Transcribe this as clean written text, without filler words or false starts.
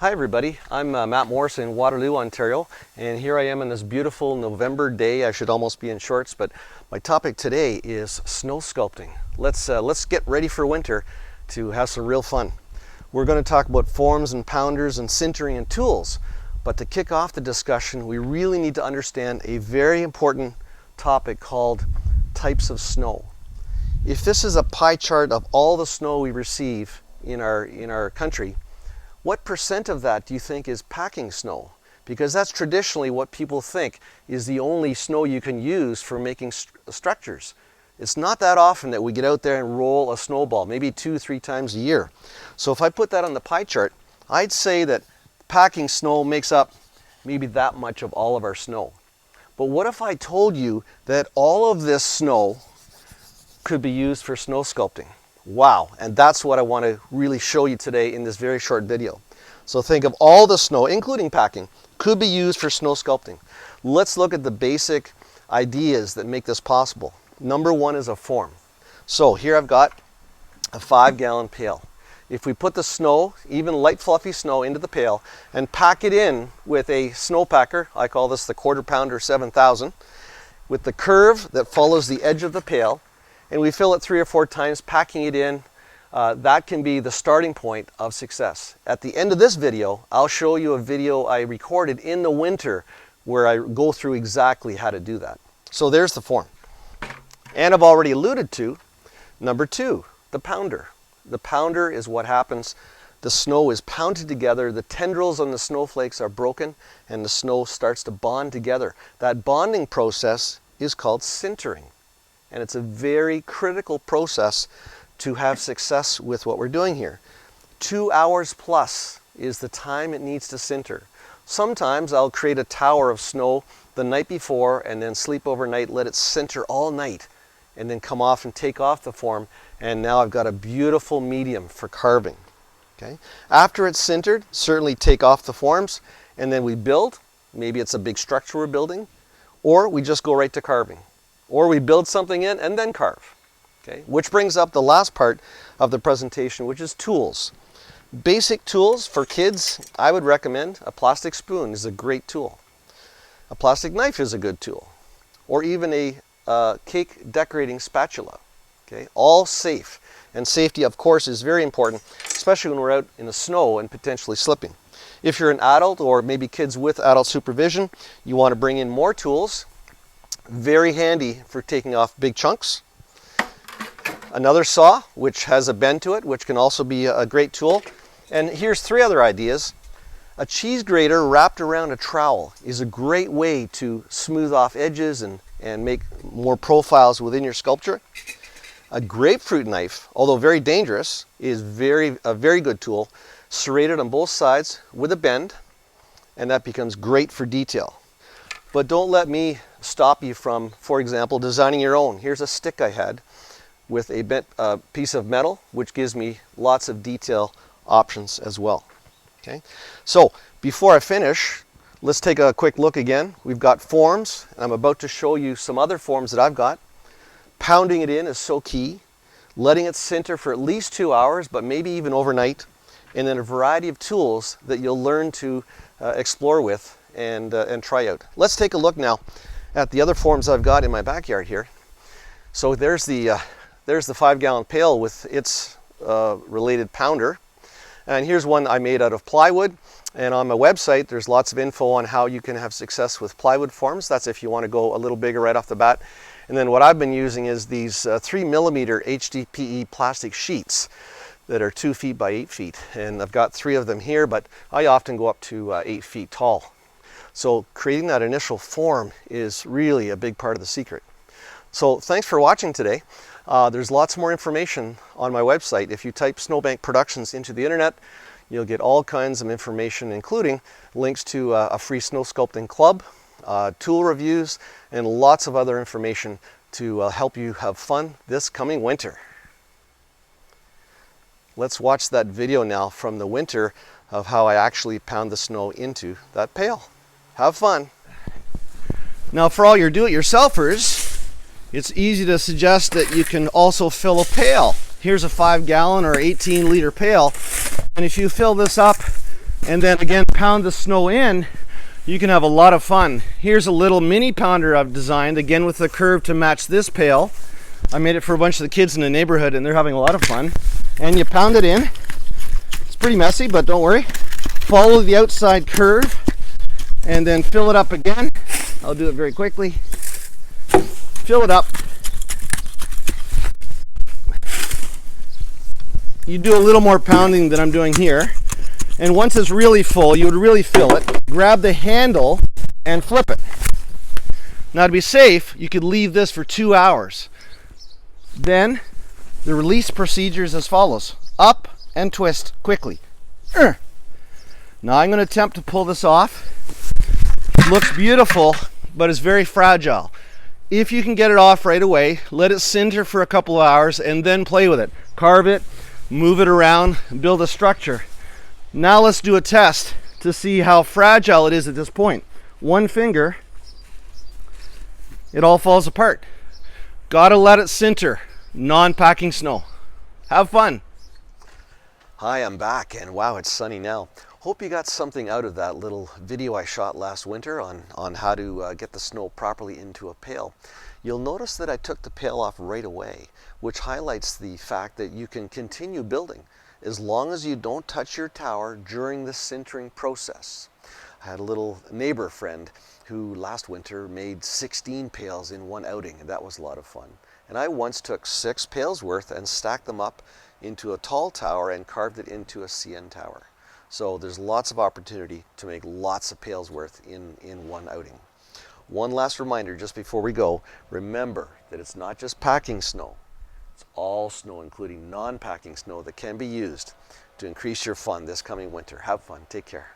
Hi everybody, I'm Matt Morris in Waterloo, Ontario, and here I am on this beautiful November day. I should almost be in shorts, but my topic today is snow sculpting. Let's get ready for winter to have some real fun. We're going to talk about forms and pounders and sintering and tools, but to kick off the discussion, we really need to understand a very important topic called types of snow. If this is a pie chart of all the snow we receive in our country, what percent of that do you think is packing snow? Because that's traditionally what people think is the only snow you can use for making structures. It's not that often that we get out there and roll a snowball, maybe 2-3 times a year. So if I put that on the pie chart, I'd say that packing snow makes up maybe that much of all of our snow. But what if I told you that all of this snow could be used for snow sculpting? Wow, and that's what I want to really show you today in this very short video. So think of all the snow, including packing, could be used for snow sculpting. Let's look at the basic ideas that make this possible. Number one is a form. So here I've got a 5-gallon pail. If we put the snow, even light fluffy snow, into the pail and pack it in with a snow packer, I call this the 1/4 pounder 7000, with the curve that follows the edge of the pail, and we fill it 3 or 4 times, packing it in, that can be the starting point of success. At the end of this video, I'll show you a video I recorded in the winter where I go through exactly how to do that. So there's the form. And I've already alluded to number 2, the pounder. The pounder is what happens. The snow is pounded together, the tendrils on the snowflakes are broken, and the snow starts to bond together. That bonding process is called sintering. And it's a very critical process to have success with what we're doing here. 2 hours plus is the time it needs to sinter. Sometimes I'll create a tower of snow the night before and then sleep overnight, let it sinter all night, and then come off and take off the form, and now I've got a beautiful medium for carving. Okay? After it's sintered, certainly take off the forms, and then we build. Maybe it's a big structure we're building, or we just go right to carving. Or we build something in and then carve. Okay? Which brings up the last part of the presentation, which is tools. Basic tools for kids, I would recommend a plastic spoon is a great tool. A plastic knife is a good tool. Or even a cake decorating spatula. Okay? All safe. And safety, of course, is very important, especially when we're out in the snow and potentially slipping. If you're an adult, or maybe kids with adult supervision, you want to bring in more tools. Very handy for taking off big chunks. Another saw, which has a bend to it, which can also be a great tool. And here's 3 other ideas. A cheese grater wrapped around a trowel is a great way to smooth off edges and make more profiles within your sculpture. A grapefruit knife, although very dangerous, is a very good tool. Serrated on both sides with a bend, and that becomes great for detail. But don't let me stop you from, for example, designing your own. Here's a stick I had with a piece of metal, which gives me lots of detail options as well. Okay? So before I finish, let's take a quick look again. We've got forms, and I'm about to show you some other forms that I've got. Pounding it in is so key. Letting it sinter for at least 2 hours, but maybe even overnight. And then a variety of tools that you'll learn to explore with and try out. Let's take a look now at the other forms I've got in my backyard here. So there's the 5-gallon pail with its related pounder, and here's one I made out of plywood. And on my website there's lots of info on how you can have success with plywood forms. That's if you want to go a little bigger right off the bat. And then what I've been using is these 3mm HDPE plastic sheets that are 2 feet by 8 feet, and I've got 3 of them here, but I often go up to 8 feet tall. So creating that initial form is really a big part of the secret. So thanks for watching today. There's lots more information on my website. If you type Snowbank Productions into the internet, you'll get all kinds of information, including links to a free snow sculpting club, tool reviews, and lots of other information to help you have fun this coming winter. Let's watch that video now from the winter of how I actually pound the snow into that pail. Have fun. Now for all your do-it-yourselfers, it's easy to suggest that you can also fill a pail. Here's a 5-gallon or 18-liter pail, and if you fill this up and then again pound the snow in, you can have a lot of fun. Here's a little mini pounder I've designed, again with the curve to match this pail. I made it for a bunch of the kids in the neighborhood and they're having a lot of fun. And you pound it in. It's pretty messy, but don't worry. Follow the outside curve and then fill it up again. I'll do it very quickly. Fill it up. You do a little more pounding than I'm doing here. And once it's really full, you would really fill it. Grab the handle and flip it. Now to be safe, you could leave this for 2 hours. Then the release procedure is as follows. Up and twist quickly. Now I'm going to attempt to pull this off. It looks beautiful, but it's very fragile. If you can get it off right away, let it sinter for a couple of hours and then play with it. Carve it, move it around, build a structure. Now let's do a test to see how fragile it is at this point. One finger, it all falls apart. Gotta let it sinter. Non-packing snow. Have fun. Hi, I'm back, and wow, it's sunny now. Hope you got something out of that little video I shot last winter on how to get the snow properly into a pail. You'll notice that I took the pail off right away, which highlights the fact that you can continue building as long as you don't touch your tower during the sintering process. I had a little neighbor friend who last winter made 16 pails in one outing, and that was a lot of fun. And I once took 6 pails worth and stacked them up into a tall tower and carved it into a CN tower. So there's lots of opportunity to make lots of pails worth in one outing. One last reminder just before we go, remember that it's not just packing snow. It's all snow, including non-packing snow, that can be used to increase your fun this coming winter. Have fun. Take care.